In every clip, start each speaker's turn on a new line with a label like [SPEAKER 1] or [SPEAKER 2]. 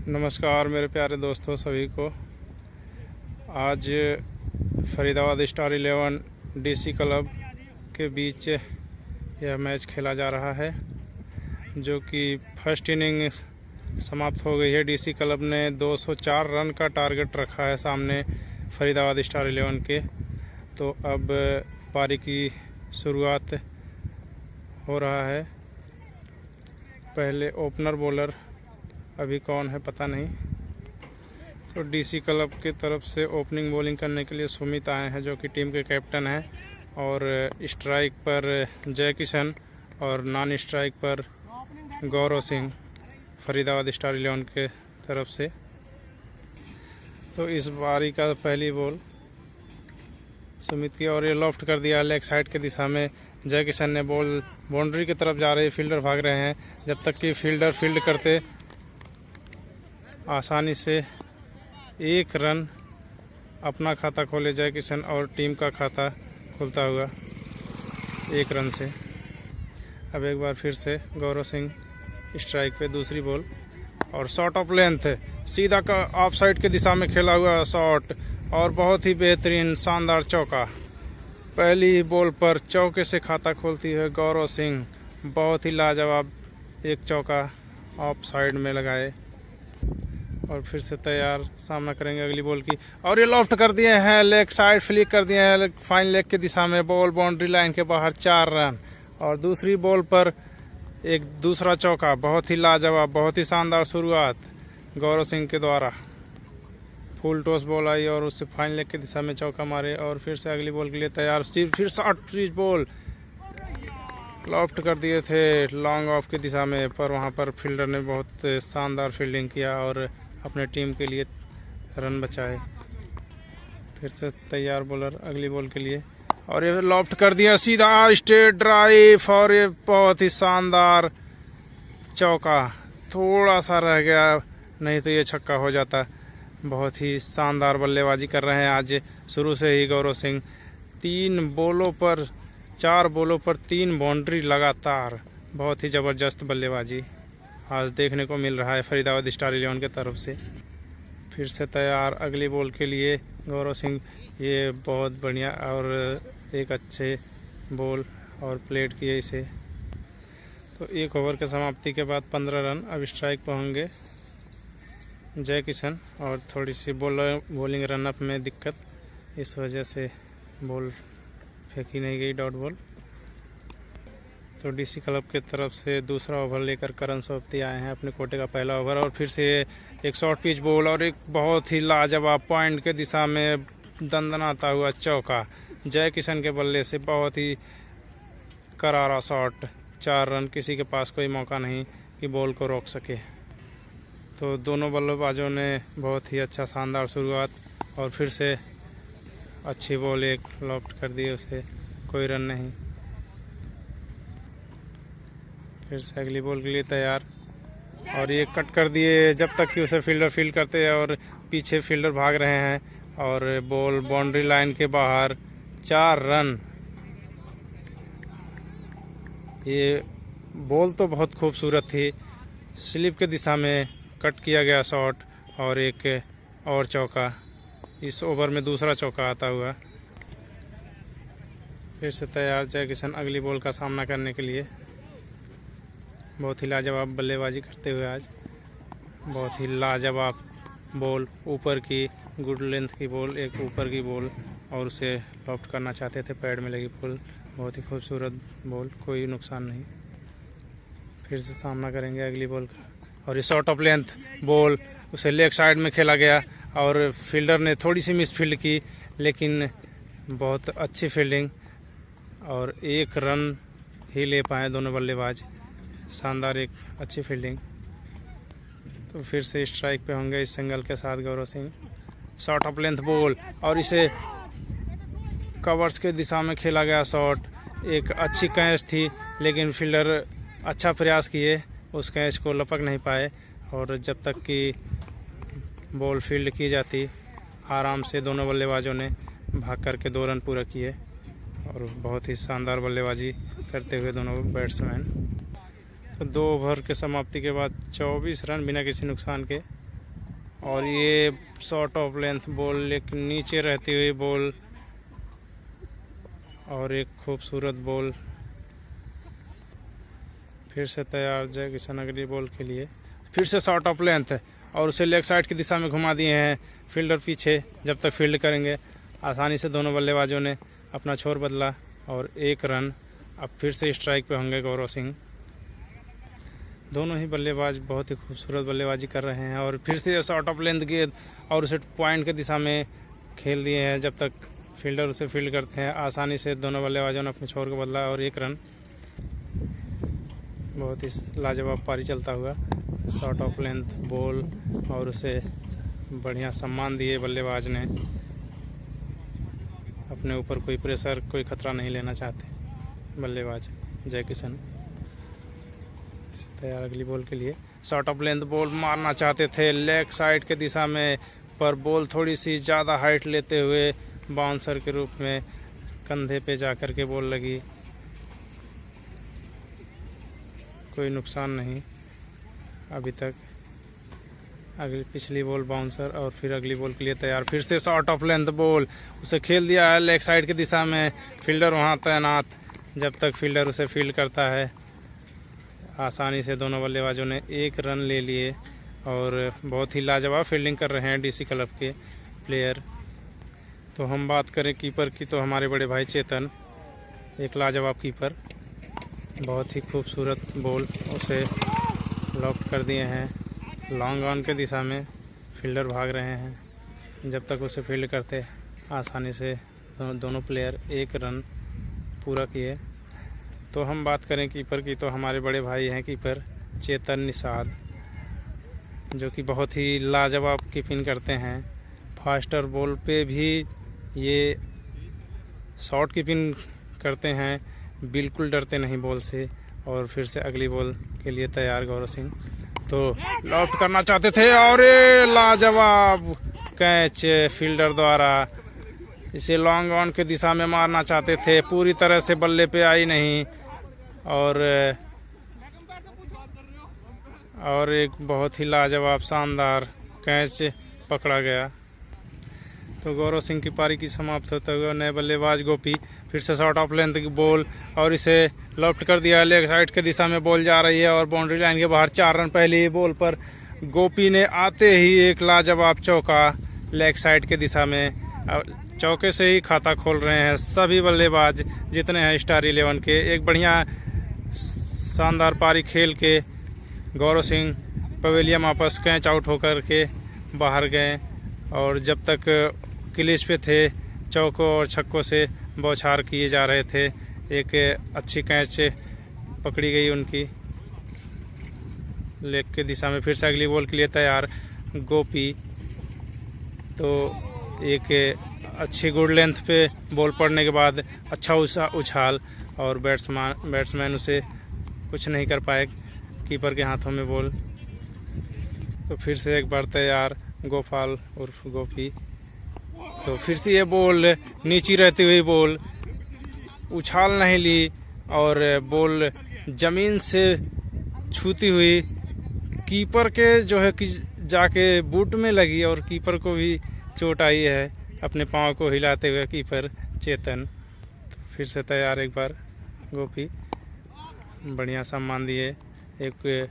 [SPEAKER 1] नमस्कार मेरे प्यारे दोस्तों सभी को। आज फरीदाबाद स्टार 11 डीसी क्लब के बीच यह मैच खेला जा रहा है, जो कि फर्स्ट इनिंग समाप्त हो गई है। डीसी क्लब ने 204 रन का टारगेट रखा है सामने फरीदाबाद स्टार 11 के। तो अब पारी की शुरुआत हो रहा है। पहले ओपनर बॉलर अभी कौन है पता नहीं। तो डीसी क्लब की तरफ से ओपनिंग बॉलिंग करने के लिए सुमित आए हैं, जो कि टीम के कैप्टन हैं। और स्ट्राइक पर जय किशन और नॉन स्ट्राइक पर गौरव सिंह फरीदाबाद स्टार 11 के तरफ से। तो इस बारी का पहली बॉल सुमित की, और ये लॉफ्ट कर दिया लेग साइड के दिशा में। जय किशन ने बॉल बाउंड्री की तरफ जा रही, फील्डर भाग रहे हैं। जब तक कि फील्डर फील्ड करते आसानी से एक रन अपना खाता खोले जय किशन, और टीम का खाता खुलता हुआ एक रन से। अब एक बार फिर से गौरव सिंह स्ट्राइक पे दूसरी बॉल, और शॉट ऑफ लेंथ सीधा का ऑफ साइड के दिशा में खेला हुआ शॉट, और बहुत ही बेहतरीन शानदार चौका। पहली बॉल पर चौके से खाता खोलती है गौरव सिंह। बहुत ही लाजवाब एक चौका ऑफ साइड में लगाए, और फिर से तैयार सामना करेंगे अगली बॉल की। और ये लॉफ्ट कर दिए हैं, लेग साइड फ्लिक कर दिए हैं फाइन लेग के दिशा में। बॉल बाउंड्री लाइन के बाहर 4 रन। और दूसरी बॉल पर एक दूसरा चौका, बहुत ही लाजवाब, बहुत ही शानदार शुरुआत गौरव सिंह के द्वारा। फुल टॉस बॉल आई और उससे फाइन लेग के दिशा में चौका मारे, और फिर से अगली बॉल के लिए तैयार। फिर शॉर्ट पिच बॉल लॉफ्ट कर दिए थे लॉन्ग ऑफ की दिशा में, पर वहां पर फील्डर ने बहुत शानदार फील्डिंग किया और अपने टीम के लिए रन बचाए। फिर से तैयार बॉलर अगली बॉल के लिए, और ये लॉफ्ट कर दिया सीधा स्ट्रेट ड्राइव, और ये बहुत ही शानदार चौका। थोड़ा सा रह गया, नहीं तो ये छक्का हो जाता। बहुत ही शानदार बल्लेबाजी कर रहे हैं आज शुरू से ही गौरव सिंह। 4 बॉलों पर 3 बाउंड्री लगातार। बहुत ही ज़बरदस्त बल्लेबाजी आज देखने को मिल रहा है फरीदाबाद स्टार 11 की तरफ से। फिर से तैयार अगली बॉल के लिए गौरव सिंह। ये बहुत बढ़िया और एक अच्छे बॉल और प्लेट किए इसे। तो 1 ओवर के समाप्ति के बाद 15 रन। अब स्ट्राइक पर होंगे जय किशन, और थोड़ी सी बॉलिंग रनअप में दिक्कत, इस वजह से बॉल फेंकी नहीं गई, डॉट बॉल। तो डीसी क्लब की तरफ से दूसरा ओवर लेकर करण सोपती आए हैं, अपने कोटे का पहला ओवर। और फिर से एक शॉर्ट पिच बॉल, और एक बहुत ही लाजवाब पॉइंट के दिशा में दंदनाता हुआ चौका जय किशन के बल्ले से। बहुत ही करारा शॉट, 4 रन। किसी के पास कोई मौका नहीं कि बॉल को रोक सके। तो दोनों बल्लेबाजों ने बहुत ही अच्छा शानदार शुरुआत, और फिर से अच्छी बॉल एक लॉफ्ट कर दी, उसे कोई रन नहीं। फिर से अगली बॉल के लिए तैयार, और ये कट कर दिए जब तक कि उसे फील्डर फील्ड करते हैं, और पीछे फील्डर भाग रहे हैं, और बॉल बाउंड्री लाइन के बाहर 4 रन। ये बॉल तो बहुत खूबसूरत थी, स्लिप के दिशा में कट किया गया शॉट, और एक और चौका। इस ओवर में दूसरा चौका आता हुआ। फिर से तैयार जय किशन अगली बॉल का सामना करने के लिए। बहुत ही लाजवाब बल्लेबाजी करते हुए आज। बहुत ही लाजवाब बॉल, ऊपर की गुड लेंथ की बॉल, एक ऊपर की बॉल, और उसे लॉफ्ट करना चाहते थे, पैड में लगी बॉल। बहुत ही खूबसूरत बॉल, कोई नुकसान नहीं। फिर से सामना करेंगे अगली बॉल का, और ये शॉर्ट ऑफ लेंथ बॉल, उसे लेग साइड में खेला गया, और फील्डर ने थोड़ी सी मिस फील्ड की, लेकिन बहुत अच्छी फील्डिंग, और 1 रन ही ले पाए दोनों बल्लेबाज। शानदार एक अच्छी फील्डिंग। तो फिर से स्ट्राइक पे होंगे इस सिंगल के साथ Gaurav Singh. Short of length ball, और इसे कवर्स के दिशा में खेला गया शॉट। एक अच्छी कैच थी, लेकिन फील्डर अच्छा प्रयास किए, उस कैच को लपक नहीं पाए। और जब तक कि बॉल फील्ड की जाती, आराम से दोनों बल्लेबाजों ने भाग करके 2 रन पूरा किए, और बहुत ही शानदार बल्लेबाजी करते हुए दोनों बैट्समैन। तो 2 ओवर के समाप्ति के बाद 24 रन बिना किसी नुकसान के और ये शॉर्ट ऑफ लेंथ बॉल, लेकिन नीचे रहती हुई बॉल और एक खूबसूरत बॉल। फिर से तैयार जय किशन अगली बॉल के लिए। फिर से शॉर्ट ऑफ लेंथ और उसे लेग साइड की दिशा में घुमा दिए हैं फील्डर पीछे। जब तक फील्ड करेंगे आसानी से दोनों बल्लेबाजों ने अपना छोर बदला और 1 रन। अब फिर से स्ट्राइक पे होंगे गौरव सिंह। दोनों ही बल्लेबाज बहुत ही खूबसूरत बल्लेबाजी कर रहे हैं और फिर से शॉर्ट ऑफ लेंथ गेंद और उसे पॉइंट की दिशा में खेल दिए हैं। जब तक फील्डर उसे फील्ड करते हैं आसानी से दोनों बल्लेबाजों ने अपने छोर को बदला और 1 रन। बहुत ही लाजवाब पारी चलता हुआ शॉर्ट ऑफ लेंथ बॉल और उसे बढ़िया सम्मान दिए बल्लेबाज ने। अपने ऊपर कोई प्रेशर, कोई खतरा नहीं लेना चाहते बल्लेबाज जय किशन। तैयार अगली बॉल के लिए। शॉर्ट ऑफ लेंथ बॉल मारना चाहते थे लेग साइड के दिशा में, पर बॉल थोड़ी सी ज़्यादा हाइट लेते हुए बाउंसर के रूप में कंधे पे जाकर के बॉल लगी। कोई नुकसान नहीं अभी तक। अगली पिछली बॉल बाउंसर और फिर अगली बॉल के लिए तैयार। फिर से शॉर्ट ऑफ लेंथ बॉल उसे खेल दिया है लेग साइड की दिशा में। फील्डर वहां तैनात। जब तक फील्डर उसे फील्ड करता है आसानी से दोनों बल्लेबाजों ने 1 रन ले लिए और बहुत ही लाजवाब फील्डिंग कर रहे हैं डीसी क्लब के प्लेयर। तो हम बात करें कीपर की तो हमारे बड़े भाई चेतन, एक लाजवाब कीपर। बहुत ही खूबसूरत बॉल उसे लॉफ्ट कर दिए हैं लॉन्ग ऑन के दिशा में। फील्डर भाग रहे हैं। जब तक उसे फील्ड करते आसानी से दोनों प्लेयर 1 रन पूरा किए। तो हम बात करें कीपर की तो हमारे बड़े भाई हैं कीपर चेतन निषाद, जो कि बहुत ही लाजवाब कीपिंग करते हैं। फास्टर बॉल पे भी ये शॉर्ट कीपिंग करते हैं, बिल्कुल डरते नहीं बॉल से। और फिर से अगली बॉल के लिए तैयार गौरव सिंह। तो लॉफ्ट करना चाहते थे और लाजवाब कैच फील्डर द्वारा। इसे लॉन्ग ऑन के दिशा में मारना चाहते थे, पूरी तरह से बल्ले पे आई नहीं और एक बहुत ही लाजवाब शानदार कैच पकड़ा गया। तो गौरव सिंह की पारी की समाप्त होते हुए नए बल्लेबाज गोपी। फिर से शॉर्ट ऑफ लेंथ की बॉल और इसे लॉफ्ट कर दिया लेग साइड के दिशा में। बॉल जा रही है और बाउंड्री लाइन के बाहर 4 रन। पहली बॉल पर गोपी ने आते ही एक लाजवाब चौका लेग साइड के दिशा में। चौके से ही खाता खोल रहे हैं सभी बल्लेबाज जितने हैं स्टार 11 के। एक बढ़िया शानदार पारी खेल के गौरव सिंह पवेलियन वापस कैच आउट होकर के बाहर गए और जब तक क्रीज पे थे चौकों और छक्कों से बौछार किए जा रहे थे। एक अच्छी कैच पकड़ी गई उनकी लेग के दिशा में। फिर से अगली बॉल के लिए तैयार गोपी। तो एक अच्छी गुड लेंथ पे बॉल पड़ने के बाद अच्छा उछाल और बैट्समैन उसे कुछ नहीं कर पाए, कीपर के हाथों में बॉल। तो फिर से एक बार तैयार गोपाल उर्फ गोपी। तो फिर से ये बॉल नीचे रहती हुई बॉल उछाल नहीं ली और बॉल जमीन से छूती हुई कीपर के जो है कि जाके बूट में लगी और कीपर को भी चोट आई है अपने पाँव को हिलाते हुए कीपर चेतन। तो फिर से तैयार एक बार गोपी। बढ़िया सम्मान दिए, एक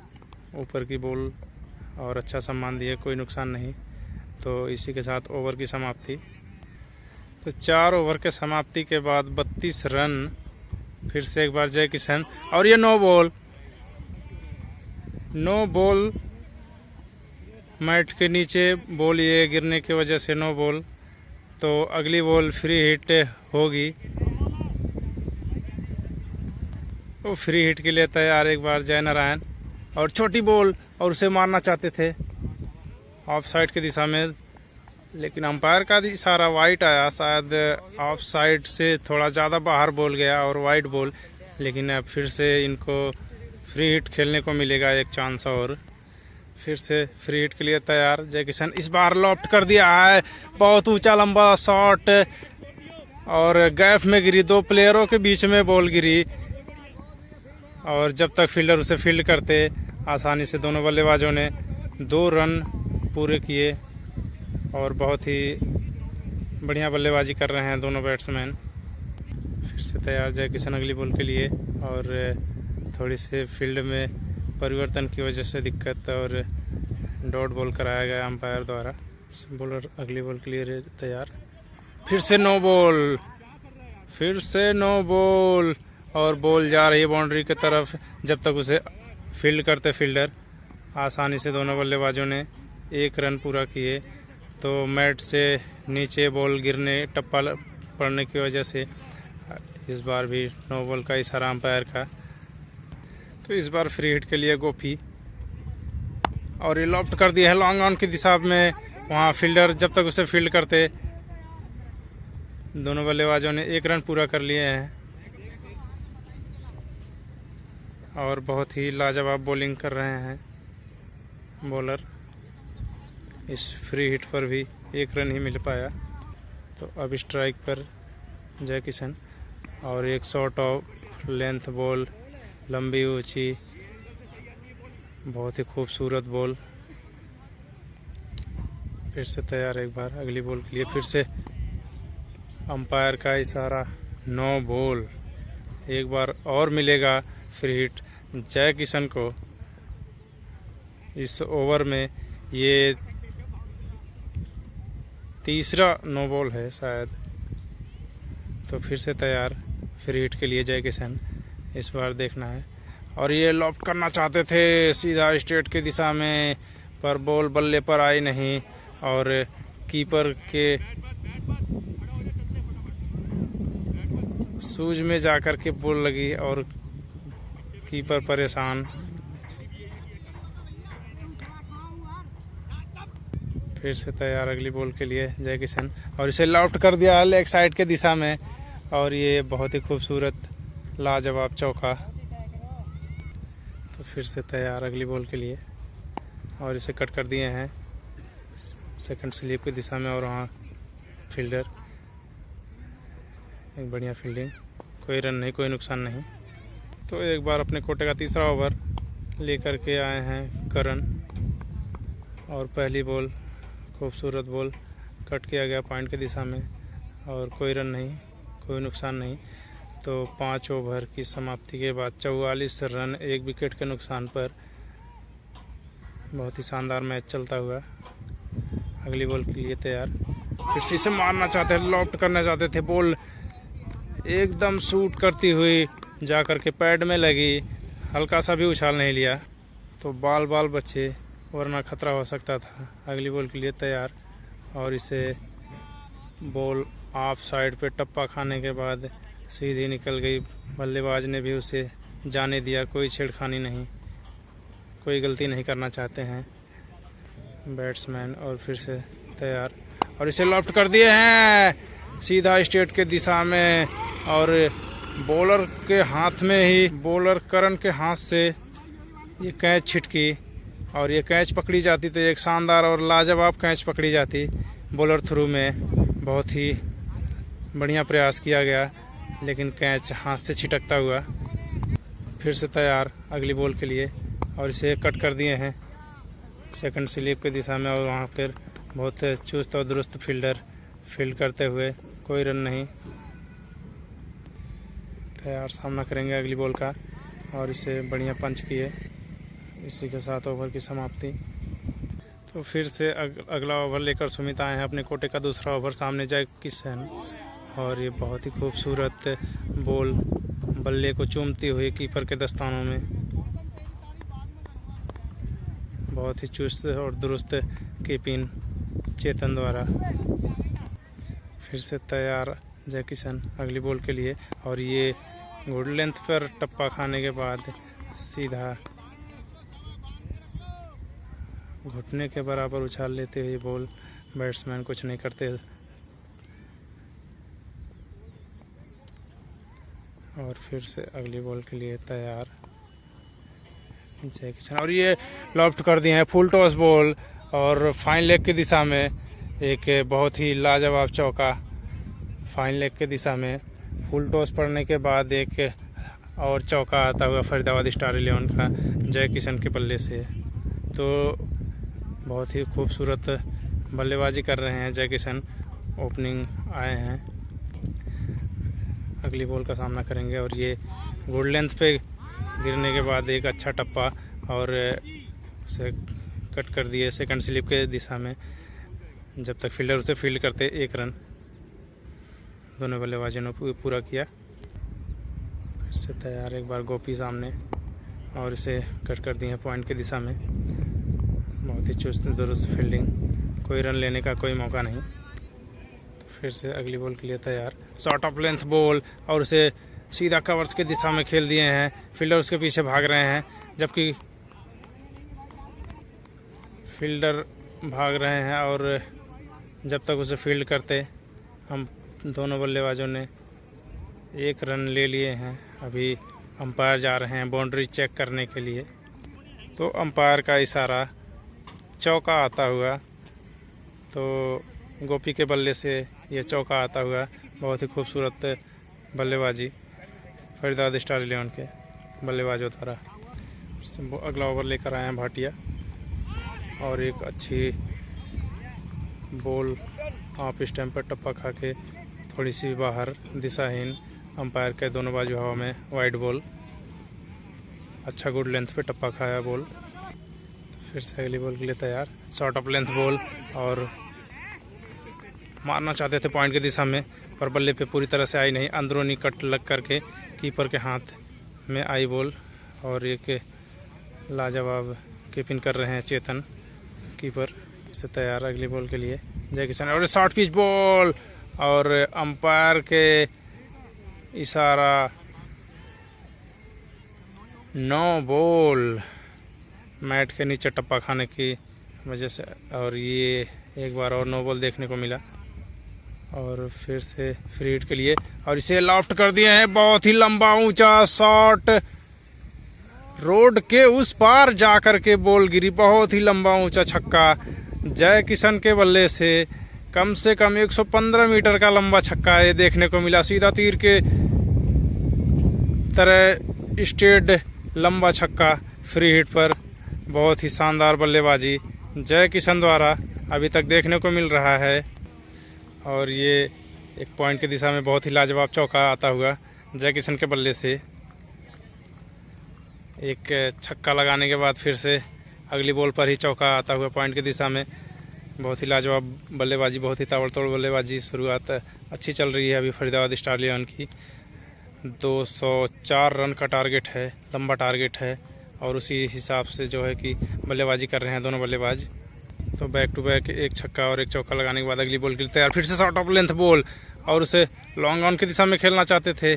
[SPEAKER 1] ऊपर की बॉल और अच्छा सम्मान दिए, कोई नुकसान नहीं। तो इसी के साथ ओवर की समाप्ति। तो 4 ओवर के समाप्ति के बाद 32 रन। फिर से एक बार जय किशन और ये नो बॉल मैट के नीचे बॉल ये गिरने की वजह से नो बॉल। तो अगली बॉल फ्री हिट होगी। तो फ्री हिट के लिए तैयार एक बार जय नारायण और छोटी बॉल और उसे मारना चाहते थे ऑफ साइड की दिशा में, लेकिन अंपायर का इशारा वाइट आया। शायद ऑफ साइड से थोड़ा ज़्यादा बाहर बॉल गया और वाइट बॉल। लेकिन अब फिर से इनको फ्री हिट खेलने को मिलेगा एक चांस और। फिर से फ्री हिट के लिए तैयार जय किशन। इस बार लॉफ्ट कर दिया है, बहुत ऊंचा लंबा शॉट और गैप में गिरी, 2 प्लेयरों के बीच में बॉल गिरी और जब तक फील्डर उसे फील्ड करते आसानी से दोनों बल्लेबाजों ने 2 रन पूरे किए और बहुत ही बढ़िया बल्लेबाजी कर रहे हैं दोनों बैट्समैन। फिर से तैयार जय किशन अगली बॉल के लिए, और थोड़ी सी फील्ड में परिवर्तन की वजह से दिक्कत और डॉट बॉल कराया गया अंपायर द्वारा। बॉलर अगली बॉल के लिए तैयार। फिर से नो बॉल, फिर से नो बॉल, और बॉल जा रही है बाउंड्री की तरफ। जब तक उसे फील्ड करते फील्डर, आसानी से दोनों बल्लेबाजों ने 1 रन पूरा किए। तो मैट से नीचे बॉल गिरने, टप्पा पड़ने की वजह से इस बार भी नो बॉल का इशारा अंपायर का। तो इस बार फ्री हिट के लिए गोपी, और ये लॉफ्ट कर दिया है लॉन्ग ऑन की दिशा में। वहाँ फील्डर जब तक उसे फील्ड करते, दोनों बल्लेबाजों ने 1 रन पूरा कर लिए हैं और बहुत ही लाजवाब बॉलिंग कर रहे हैं बॉलर। इस फ्री हिट पर भी 1 रन ही मिल पाया। तो अब स्ट्राइक पर जय किशन, और एक शॉर्ट ऑफ लेंथ बॉल, लंबी ऊंची, बहुत ही खूबसूरत बॉल। फिर से तैयार एक बार अगली बॉल के लिए। फिर से अंपायर का इशारा, नो बॉल। एक बार और मिलेगा फ्री हिट जय किशन को। इस ओवर में ये तीसरा नो बॉल है शायद। तो फिर से तैयार फ्री हिट के लिए जय किशन, इस बार देखना है। और ये लॉफ्ट करना चाहते थे सीधा स्ट्रेट की दिशा में, पर बॉल बल्ले पर आई नहीं और कीपर के शूज में जाकर के बॉल लगी और कीपर परेशान। फिर से तैयार अगली बॉल के लिए जय किशन, और इसे लॉफ्ट कर दिया लेग साइड के दिशा में, और ये बहुत ही खूबसूरत लाजवाब चौका। तो फिर से तैयार अगली बॉल के लिए, और इसे कट कर दिए हैं सेकंड स्लिप की दिशा में, और वहाँ फील्डर एक बढ़िया फील्डिंग, कोई रन नहीं, कोई नुकसान नहीं। तो एक बार अपने कोटे का तीसरा ओवर लेकर के आए हैं करण, और पहली बॉल खूबसूरत बॉल कट किया गया पॉइंट की दिशा में, और कोई रन नहीं, कोई नुकसान नहीं। तो 5 ओवर की समाप्ति के बाद 44 रन 1 विकेट के नुकसान पर बहुत ही शानदार मैच चलता हुआ। अगली बॉल के लिए तैयार। फिर से इसे मारना चाहते थे, लॉफ्ट करना चाहते थे, बॉल एकदम शूट करती हुई जा कर के पैड में लगी, हल्का सा भी उछाल नहीं लिया, तो बाल बचे, वरना खतरा हो सकता था। अगली बॉल के लिए तैयार, और इसे बॉल ऑफ साइड पे टप्पा खाने के बाद सीधी निकल गई। बल्लेबाज ने भी उसे जाने दिया, कोई छेड़खानी नहीं, कोई गलती नहीं करना चाहते हैं बैट्समैन। और फिर से तैयार, और इसे लॉफ्ट कर दिए हैं सीधा स्ट्रेट के दिशा में, और बॉलर के हाथ में ही, बॉलर करण के हाथ से ये कैच छिटकी, और ये कैच पकड़ी जाती तो एक शानदार और लाजवाब कैच पकड़ी जाती बॉलर थ्रू में। बहुत ही बढ़िया प्रयास किया गया, लेकिन कैच हाथ से छिटकता हुआ। फिर से तैयार अगली बॉल के लिए, और इसे कट कर दिए हैं सेकंड स्लिप की दिशा में, और वहाँ पर बहुत चुस्त और दुरुस्त फील्डर फील्ड करते हुए, कोई रन नहीं। तैयार सामना करेंगे अगली बॉल का, और इसे बढ़िया पंच किए। इसी के साथ ओवर की समाप्ति। तो फिर से अगला ओवर लेकर सुमित आए हैं अपने कोटे का दूसरा ओवर, सामने जय किशन, और ये बहुत ही खूबसूरत बॉल बल्ले को चूमती हुई कीपर के दस्तानों में, बहुत ही चुस्त और दुरुस्त कीपिंग चेतन द्वारा। फिर से तैयार जय किशन अगली बॉल के लिए, और ये गुड लेंथ पर टप्पा खाने के बाद सीधा घुटने के बराबर उछाल लेते हुए बॉल, बैट्समैन कुछ नहीं करते। और फिर से अगली बॉल के लिए तैयार जय किशन, और ये लॉफ्ट कर दिए हैं फुल टॉस बॉल, और फाइन लेग की दिशा में एक बहुत ही लाजवाब चौका। फाइन लेग की दिशा में फुल टॉस पड़ने के बाद एक और चौका आता हुआ फरीदाबाद स्टार 11 का जय किशन के बल्ले से। तो बहुत ही खूबसूरत बल्लेबाजी कर रहे हैं जय किशन। ओपनिंग आए हैं, अगली बॉल का सामना करेंगे और ये गुड लेंथ पे गिरने के बाद एक अच्छा टप्पा और उसे कट कर दिए सेकंड स्लिप के दिशा में। जब तक फील्डर उसे फील्ड करते 1 रन दोनों बल्लेबाजों ने पूरा किया। फिर से तैयार, एक बार गोपी सामने और इसे कट कर दिए पॉइंट की दिशा में। बहुत ही चुस्त दुरुस्त फील्डिंग, कोई रन लेने का कोई मौका नहीं। तो फिर से अगली बॉल के लिए तैयार, शॉर्ट ऑफ लेंथ बॉल और उसे सीधा कवर्स की दिशा में खेल दिए हैं। फील्डर उसके पीछे भाग रहे हैं, जबकि फील्डर भाग रहे हैं और जब तक उसे फील्ड करते हम दोनों बल्लेबाजों ने 1 रन ले लिए हैं। अभी अंपायर जा रहे हैं बाउंड्री चेक करने के लिए, तो अंपायर का इशारा चौका आता हुआ, तो गोपी के बल्ले से ये चौका आता हुआ। बहुत ही खूबसूरत बल्लेबाजी फरीदाबाद स्टार 11 के बल्लेबाजों द्वारा। अगला ओवर लेकर आए हैं भाटिया और एक अच्छी बॉल ऑफ स्टैम्प पर टप्पा खा के थोड़ी सी बाहर, दिशाहीन। अंपायर के दोनों बाजू हवा में, वाइड बॉल, अच्छा गुड लेंथ पे टप्पा खाया बॉल। फिर से अगली बॉल के लिए तैयार, शॉर्ट ऑफ लेंथ बॉल और मारना चाहते थे पॉइंट की दिशा में, पर बल्ले पे पूरी तरह से आई नहीं। अंदरूनी कट लग करके कीपर के हाथ में आई बॉल और एक लाजवाब कीपिंग कर रहे हैं चेतन कीपर। से तैयार अगली बॉल के लिए जय किशन और शॉर्ट पिच बॉल और अंपायर के इशारा 9 बॉल मैट के नीचे टप्पा खाने की वजह से, और ये एक बार और 9 बॉल देखने को मिला। और फिर से फ्री हिट के लिए और इसे लॉफ्ट कर दिए हैं। बहुत ही लंबा ऊंचा शॉट, रोड के उस पार जाकर के बॉल गिरी। बहुत ही लंबा ऊंचा छक्का जय किशन के बल्ले से कम 115 मीटर का लंबा छक्का ये देखने को मिला। सीधा तीर के तरह स्ट्रेट लंबा छक्का फ्री हिट पर। बहुत ही शानदार बल्लेबाजी जय किशन द्वारा अभी तक देखने को मिल रहा है। और ये एक पॉइंट की दिशा में बहुत ही लाजवाब चौका आता हुआ जय किशन के बल्ले से। एक छक्का लगाने के बाद फिर से अगली बॉल पर ही चौका आता हुआ पॉइंट की दिशा में। बहुत ही लाजवाब बल्लेबाजी, बहुत ही ताबड़तोड़ बल्लेबाजी। शुरुआत अच्छी चल रही है अभी फरीदाबाद स्टार 11 की। 204 रन का टारगेट है, लंबा टारगेट है, और उसी हिसाब से जो है कि बल्लेबाजी कर रहे हैं दोनों बल्लेबाज। तो बैक टू बैक एक छक्का और एक चौका लगाने के बाद अगली बॉल के लिए तैयार। फिर से शॉर्ट ऑफ लेंथ बॉल और उसे लॉन्ग ऑन की दिशा में खेलना चाहते थे।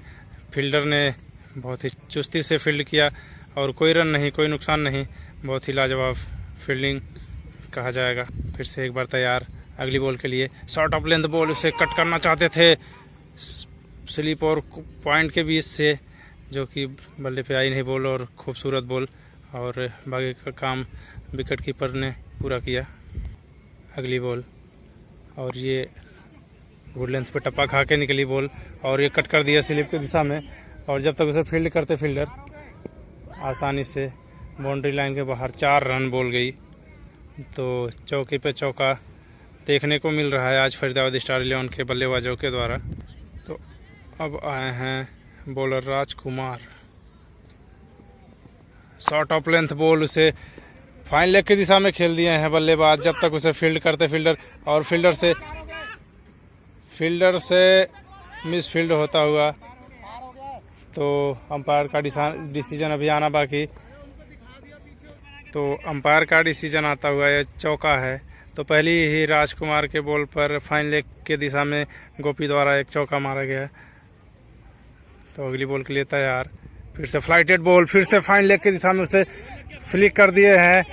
[SPEAKER 1] फील्डर ने बहुत ही चुस्ती से फील्ड किया और कोई रन नहीं, कोई नुकसान नहीं। बहुत ही लाजवाब फील्डिंग कहा जाएगा। फिर से एक बार तैयार अगली बॉल के लिए। शॉर्ट ऑफ लेंथ बॉल, उसे कट करना चाहते थे स्लिप और पॉइंट के बीच से, जो कि बल्ले पे आई नहीं बॉल, और खूबसूरत बॉल, और बाकी का काम विकेट कीपर ने पूरा किया। अगली बॉल और ये गुड लेंथ पे टप्पा खा के निकली बॉल और ये कट कर दिया स्लिप की दिशा में। और जब तक उसे फील्ड करते फील्डर आसानी से बाउंड्री लाइन के बाहर 4 रन बॉल गई। तो चौके पे चौका देखने को मिल रहा है आज फरीदाबाद स्टार 11 के बल्लेबाजों के द्वारा। तो अब आए हैं bowler Rajkumar. Short of length ball, उसे फाइन लेग की दिशा में खेल दिए हैं बल्लेबाज। जब तक उसे फील्ड करते फील्डर, और फील्डर से मिस फील्ड होता हुआ, तो अंपायर का डिसीजन अभी आना बाकी। तो अंपायर का डिसीजन आता हुआ ये चौका है। तो पहली ही राजकुमार के बॉल पर फाइन लेग के दिशा में गोपी द्वारा एक चौका मारा गया। तो अगली बॉल के लिए तैयार। फिर से फ्लाइटेड बॉल, फिर से फाइन लेग की दिशा में उसे फ्लिक कर दिए हैं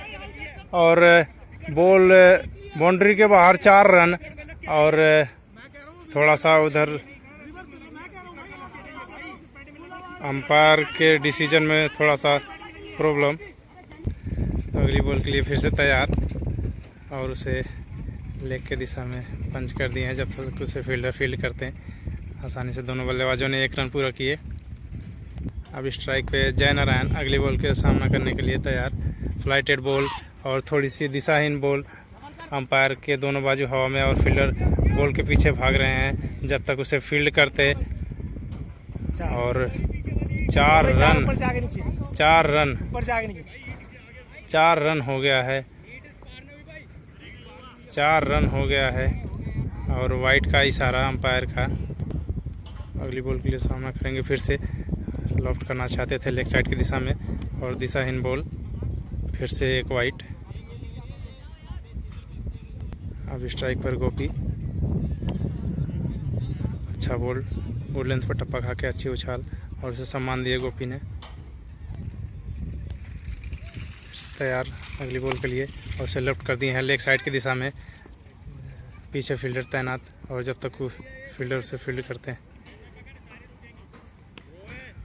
[SPEAKER 1] और बॉल बाउंड्री के बाहर 4 रन। और थोड़ा सा उधर अंपायर के डिसीजन में थोड़ा सा प्रॉब्लम। तो अगली बॉल के लिए फिर से तैयार और उसे लेग के दिशा में पंच कर दिए हैं। जब तक उसे फील्डर फील्ड करते हैं आसानी से। दोनों बल्लेबाजों ने 1 रन पूरा किए। अब स्ट्राइक पे जय नारायण अगली बॉल के सामना करने के लिए तैयार। फ्लाइटेड बॉल और थोड़ी सी दिशाहीन बॉल अंपायर के दोनों बाजू हवा में और फील्डर बॉल के पीछे भाग रहे हैं जब तक उसे फील्ड करते। और 4 रन हो गया है, 4 रन हो गया है। और वाइट का इशारा अंपायर का। अगली बॉल के लिए सामना करेंगे, फिर से लॉफ्ट करना चाहते थे लेग साइड की दिशा में और दिशाहीन बॉल, फिर से एक वाइट। अब स्ट्राइक पर गोपी, अच्छा बॉल, वो लेंथ पर टप्पा खा के अच्छी उछाल और उसे सम्मान दिए गोपी ने। तैयार अगली बॉल के लिए और उसे लेफ्ट कर दिए हैं लेग साइड की दिशा में, पीछे फील्डर तैनात और जब तक वो फील्डर से फील्ड करते हैं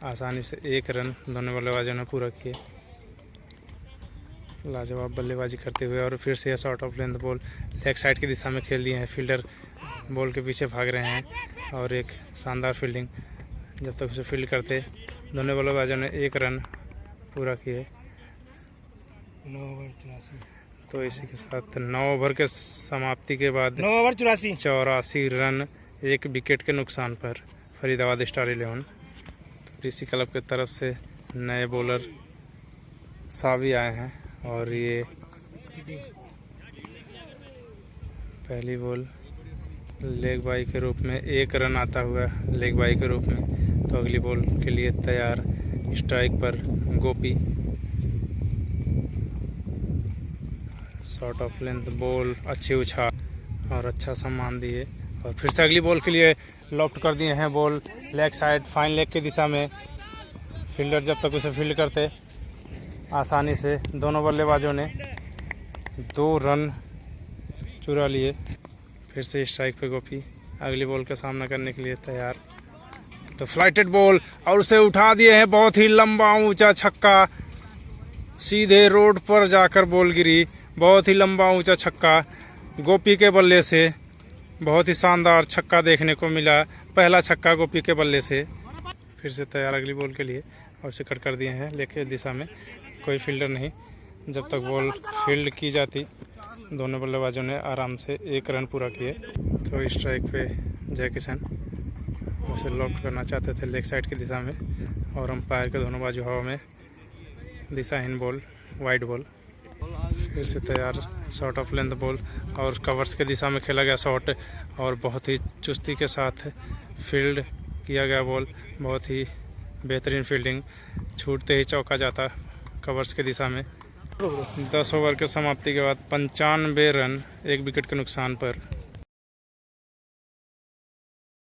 [SPEAKER 1] आसानी से 1 रन दोनों बल्लेबाजों ने पूरा किए। लाजवाब बल्लेबाजी करते हुए और फिर से short of length ball leg side की दिशा में खेल दिए हैं, फील्डर बॉल के पीछे भाग रहे हैं और एक शानदार फील्डिंग। जब तक उसे फील्ड करते दोनों बल्लेबाजों ने 1 रन पूरा किए।
[SPEAKER 2] 9 ओवर 84।
[SPEAKER 1] तो इसी के साथ 9 ओवर के समाप्ति के बाद
[SPEAKER 2] 9 ओवर
[SPEAKER 1] 84 रन 1 विकेट के नुकसान पर फरीदाबाद स्टार 11। तो इसी क्लब की तरफ से नए बॉलर सावी आए हैं और ये पहली बॉल लेग बाई के रूप में 1 रन आता हुआ लेग बाई के रूप में। तो अगली बॉल के लिए तैयार, स्ट्राइक पर गोपी, शॉर्ट ऑफ लेंथ बॉल, अच्छी उछाल और अच्छा सम्मान दिए। और फिर से अगली बॉल के लिए लॉफ्ट कर दिए हैं ball leg side fine leg की दिशा में, फील्डर जब तक उसे फील्ड करते आसानी से दोनों बल्लेबाजों ने 2 रन चुरा लिए। फिर से स्ट्राइक पे गोपी, अगली बॉल का सामना करने के लिए तैयार। तो फ्लाइटेड बॉल और उसे उठा दिए हैं, बहुत ही लंबा ऊंचा छक्का, सीधे रोड पर जाकर बॉल गिरी। बहुत ही लंबा ऊंचा छक्का गोपी के बल्ले से, बहुत ही शानदार छक्का देखने को मिला, पहला छक्का गोपी के बल्ले से। फिर से तैयार अगली बॉल के लिए और उसे कट कर दिए हैं लेके दिशा में, कोई फील्डर नहीं। जब तक बॉल फील्ड की जाती दोनों बल्लेबाजों ने आराम से 1 रन पूरा किए। तो स्ट्राइक पे जय किशन, उसे लॉफ्ट करना चाहते थे लेग साइड की दिशा में और अंपायर के दोनों बाजू हवा में, दिशाहीन बॉल, वाइड बॉल। फिर से तैयार शॉर्ट ऑफ लेंथ बॉल और कवर्स के दिशा में खेला गया शॉट और बहुत ही चुस्ती के साथ फील्ड किया गया बॉल, बहुत ही बेहतरीन फील्डिंग, छूटते ही चौका जाता कवर्स के दिशा में। 10 ओवर के समाप्ति के बाद 95 रन 1 विकेट के नुकसान पर